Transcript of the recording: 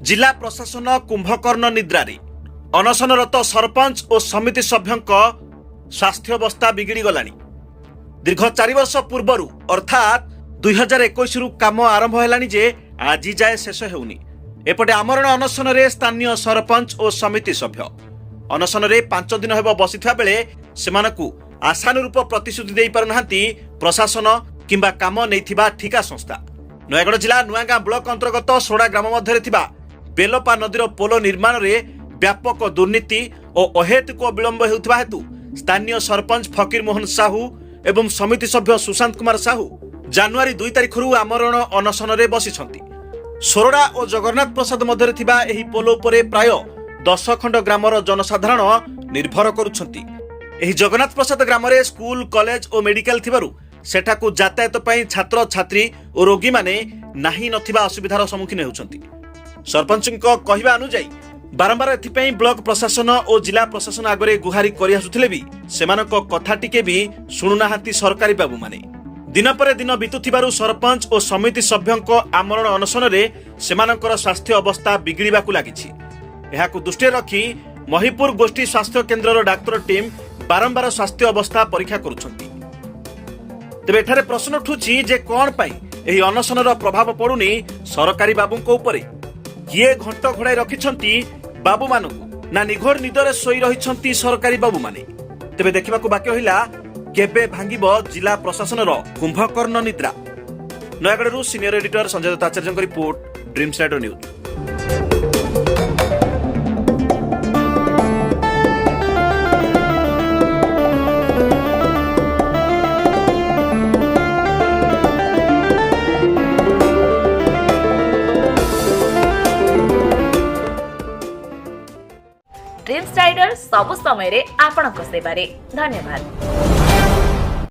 जिला प्रशासन कुंभकर्ण निद्रारी अनशनरत सरपंच और समिति सभ्यंक स्वास्थ्यावस्था बिगिड़ी गलानी। दीर्घ 4 वर्ष पूर्वर अर्थात 2021 रु काम आरंभ हेलानी जे आज जाए शेष हेउनी। एपटे आमरण अनशन रे स्थानीय सरपंच और समिति सभ्य अनशन रे 5 दिन हेब बसिथिबा बेले सेमानकु आशानुरूप प्रतिश्रुति देई पारुनाहांती प्रशासन किंबा काम नैथिबा ठिका संस्था। नयागढ़ जिला नुआगां ब्लॉक अंतर्गत सोड़ा ग्राम मध्य थिबा बेलपा नदीर पोल निर्माण रे व्यापक दुर्नीति और अहेतुक विलंब हेउथिबा हेतु स्थानीय सरपंच फकीर मोहन साहू एवं समिति सभ्य सुशांत कुमार साहू जनवरी 2 तारिख आमरण अनशन रे बसिछंती। सोरडा और जगन्नाथ प्रसाद मध्य थिबा एही पोल उपरे प्राय 10 खंड ग्रामर जनसाधारण निर्भर करुछंती। एही जगन्नाथ प्रसाद ग्राम रे स्कूल कॉलेज और मेडिकल थिबारु सेठाकु यातायात पई छात्र छात्री और रोगी माने नाही नथिबा असुविधार सम्मुखीन हेउछंती। सरपंचको कहिबा अनुसार बारंबार एथिपई ब्लॉक प्रशासन और जिला प्रशासन आगरे गुहारी करि आसुथिले भी सेमानक कथा टिके भी सुनुनाहांती सरकारी बाबू माने। दिन पर दिन बितुथिबारु सरपंच और समिति सभ्यंक आमरण अनशन रे सेमानकर स्वास्थ्य अवस्था बिगिड़िबाकु लागिछि। एहाकु दृष्टि रखी महिपुर गोष्ठी स्वास्थ्य केन्द्रर डाक्टर टीम बारंबार स्वास्थ्य अवस्था परीक्षा करुछंती। तेबे एठारे प्रश्न उठुछि जे कोन पई एही अनशनर प्रभाव पडुनी सरकारी बाबूंको उपरे। किए घंट घोड़ाई रखिछंती बाबू मानकु ना निघोर निदरे सोई रहिछंती सरकारी बाबू माने। तेबे देखिबाकु बाकी होइला केबे भांगिबो जिला प्रशासनर कुंभकर्ण निद्रा। Nayagarh senior editor Sanjay Datta Acharya report, dreams radio news. Dreams rider सबु समय रे आपणक सेवारे धन्यवाद।